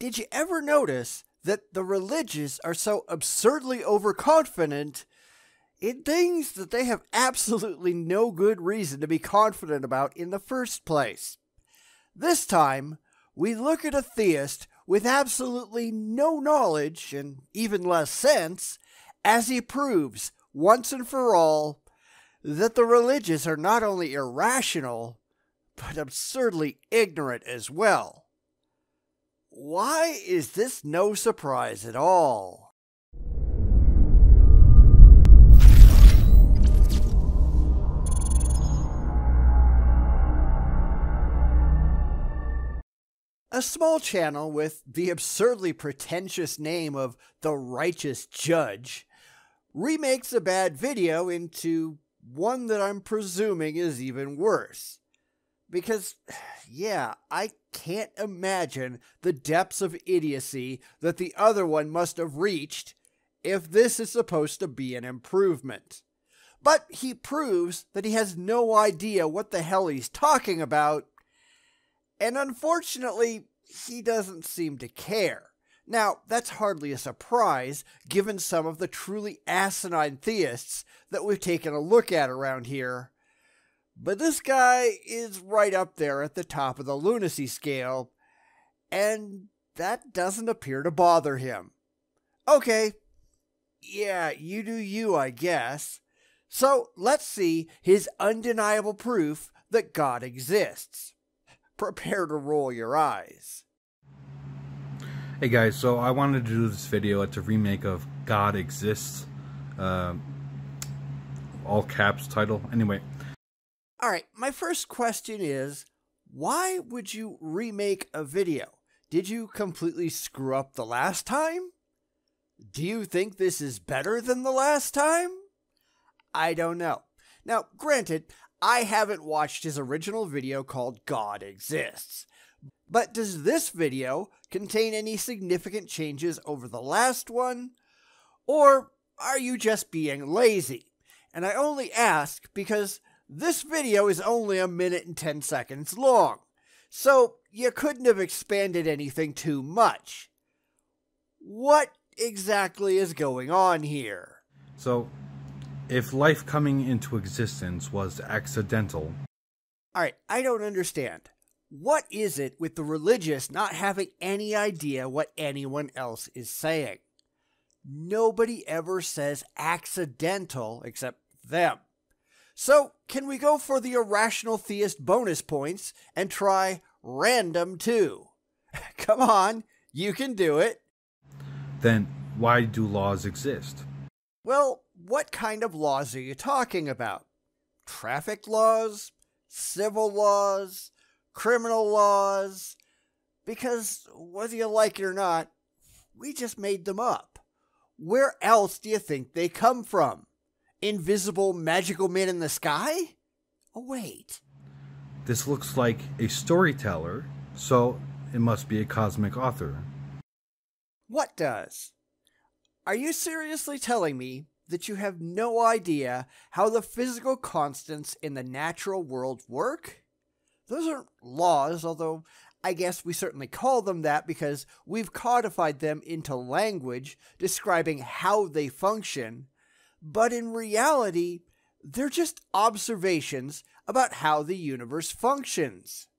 Did you ever notice that the religious are so absurdly overconfident in things that they have absolutely no good reason to be confident about in the first place? This time, we look at a theist with absolutely no knowledge and even less sense as he proves once and for all that the religious are not only irrational, but absurdly ignorant as well. Why is this no surprise at all? A small channel with the absurdly pretentious name of The Righteous Judge remakes a bad video into one that I'm presuming is even worse. Because, yeah, I can't imagine the depths of idiocy that the other one must have reached if this is supposed to be an improvement. But he proves that he has no idea what the hell he's talking about, and unfortunately, he doesn't seem to care. Now, that's hardly a surprise, given some of the truly asinine theists that we've taken a look at around here. But this guy is right up there at the top of the lunacy scale, and that doesn't appear to bother him. Okay, yeah, you do you, I guess. So let's see his undeniable proof that God exists. Prepare to roll your eyes. Hey guys, so I wanted to do this video. It's a remake of God Exists. All caps title. Anyway. Alright, my first question is, why would you remake a video? Did you completely screw up the last time? Do you think this is better than the last time? I don't know. Now, granted, I haven't watched his original video called God Exists. But does this video contain any significant changes over the last one? Or are you just being lazy? And I only ask because this video is only 1 minute and 10 seconds long, so you couldn't have expanded anything too much. What exactly is going on here? So, if life coming into existence was accidental... Alright, I don't understand. What is it with the religious not having any idea what anyone else is saying? Nobody ever says accidental except them. So, can we go for the Irrational Theist bonus points and try random too? Come on, you can do it. Then, why do laws exist? Well, what kind of laws are you talking about? Traffic laws? Civil laws? Criminal laws? Because, whether you like it or not, we just made them up. Where else do you think they come from? Invisible magical men in the sky? Oh, wait. This looks like a storyteller, so it must be a cosmic author. What does? Are you seriously telling me that you have no idea how the physical constants in the natural world work? Those aren't laws, although I guess we certainly call them that because we've codified them into language describing how they function. But in reality, they're just observations about how the universe functions.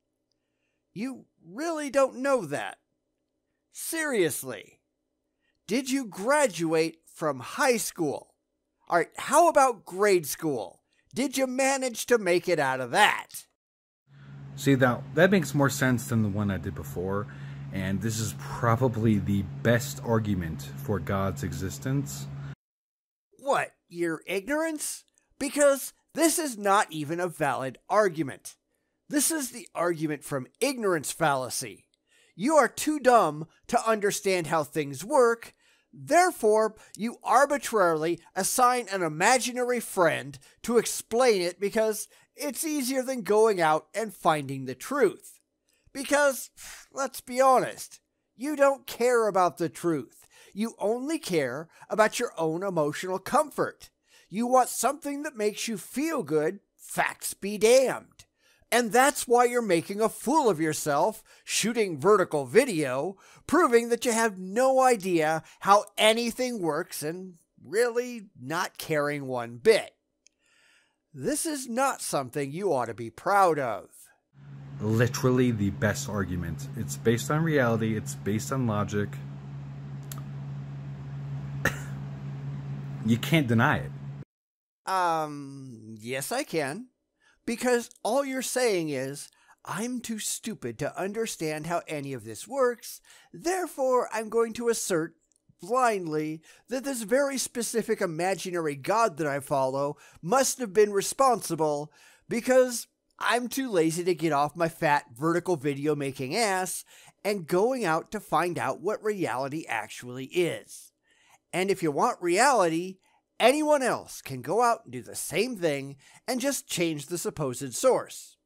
You really don't know that. Seriously. Did you graduate from high school? Alright, how about grade school? Did you manage to make it out of that? See, now, that makes more sense than the one I did before, and this is probably the best argument for God's existence. What, your ignorance? Because this is not even a valid argument. This is the argument from ignorance fallacy. You are too dumb to understand how things work, therefore you arbitrarily assign an imaginary friend to explain it because it's easier than going out and finding the truth. Because, let's be honest, you don't care about the truth. You only care about your own emotional comfort. You want something that makes you feel good, facts be damned. And that's why you're making a fool of yourself, shooting vertical video, proving that you have no idea how anything works and really not caring one bit. This is not something you ought to be proud of. Literally the best argument. It's based on reality, it's based on logic. You can't deny it. Yes I can. Because all you're saying is, I'm too stupid to understand how any of this works, therefore I'm going to assert blindly that this very specific imaginary God that I follow must have been responsible because I'm too lazy to get off my fat vertical video making ass and going out to find out what reality actually is. And if you want reality, anyone else can go out and do the same thing and just change the supposed source.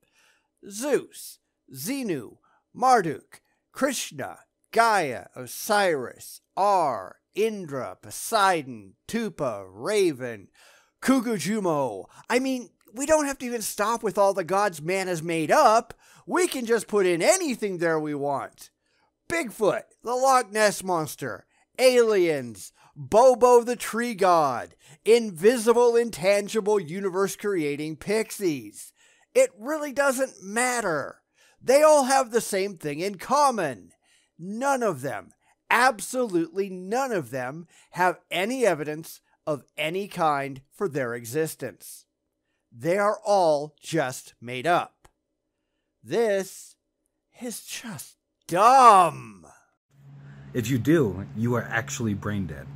Zeus, Xenu, Marduk, Krishna, Gaia, Osiris, Indra, Poseidon, Tupa, Raven, Kugujumo. I mean, we don't have to even stop with all the gods man has made up. We can just put in anything there we want. Bigfoot, the Loch Ness Monster, aliens, Bobo the Tree God, invisible, intangible, universe-creating pixies. It really doesn't matter. They all have the same thing in common. None of them, absolutely none of them, have any evidence of any kind for their existence. They are all just made up. This is just dumb. If you do, you are actually brain dead.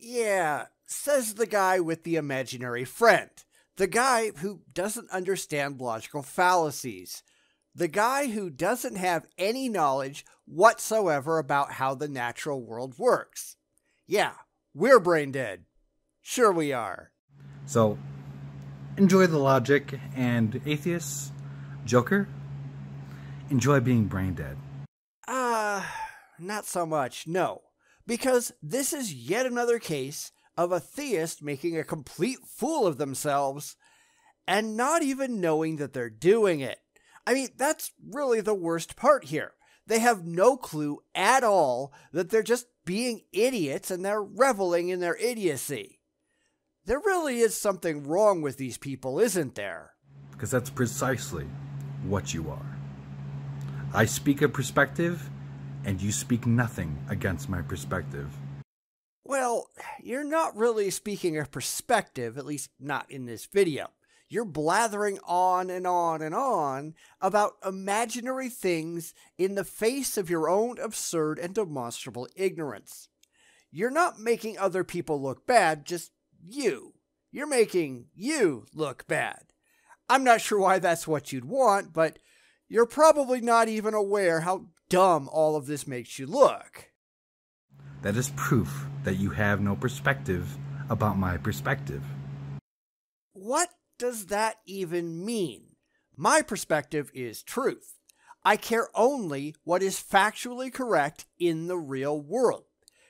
Yeah, says the guy with the imaginary friend. The guy who doesn't understand logical fallacies. The guy who doesn't have any knowledge whatsoever about how the natural world works. Yeah, we're brain dead. Sure we are. So, enjoy the logic, and atheists, Joker, enjoy being brain dead. Not so much, no. Because this is yet another case of a theist making a complete fool of themselves and not even knowing that they're doing it. I mean, that's really the worst part here. They have no clue at all that they're just being idiots and they're reveling in their idiocy. There really is something wrong with these people, isn't there? Because that's precisely what you are. I speak a perspective, and you speak nothing against my perspective. Well, you're not really speaking a perspective, at least not in this video. You're blathering on and on and on about imaginary things in the face of your own absurd and demonstrable ignorance. You're not making other people look bad, just you. You're making you look bad. I'm not sure why that's what you'd want, but you're probably not even aware how dumb all of this makes you look. That is proof that you have no perspective about my perspective. What does that even mean? My perspective is truth. I care only what is factually correct in the real world.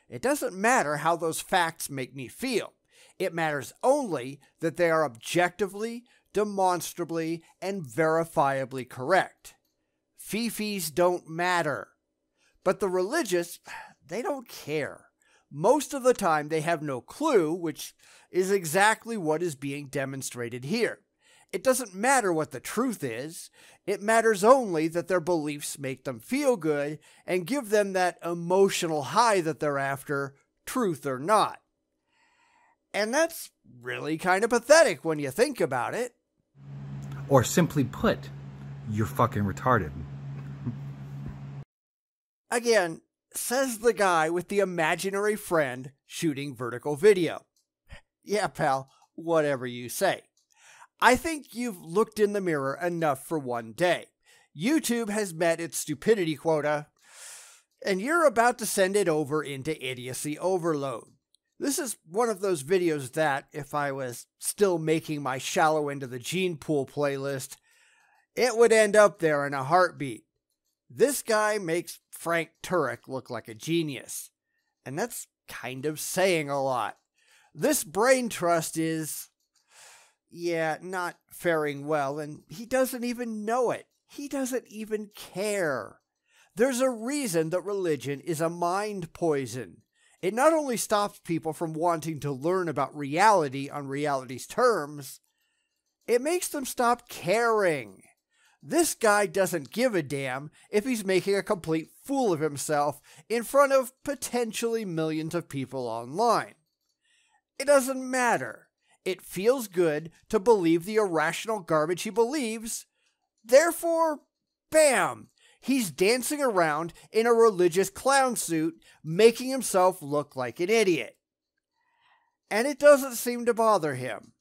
It doesn't matter how those facts make me feel. It matters only that they are objectively, demonstrably, and verifiably correct. Fifis don't matter. But the religious, they don't care. Most of the time they have no clue, which is exactly what is being demonstrated here. It doesn't matter what the truth is. It matters only that their beliefs make them feel good and give them that emotional high that they're after, truth or not. And that's really kind of pathetic when you think about it. Or simply put, you're fucking retarded. Again, says the guy with the imaginary friend shooting vertical video. Yeah, pal, whatever you say. I think you've looked in the mirror enough for one day. YouTube has met its stupidity quota, and you're about to send it over into idiocy overload. This is one of those videos that, if I was still making my shallow into the gene pool playlist, it would end up there in a heartbeat. This guy makes Frank Turek look like a genius, and that's kind of saying a lot. This brain trust is, yeah, not faring well, and he doesn't even know it. He doesn't even care. There's a reason that religion is a mind poison. It not only stops people from wanting to learn about reality on reality's terms, it makes them stop caring. This guy doesn't give a damn if he's making a complete fool of himself in front of potentially millions of people online. It doesn't matter. It feels good to believe the irrational garbage he believes. Therefore, bam! He's dancing around in a religious clown suit, making himself look like an idiot. And it doesn't seem to bother him.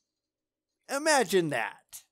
Imagine that.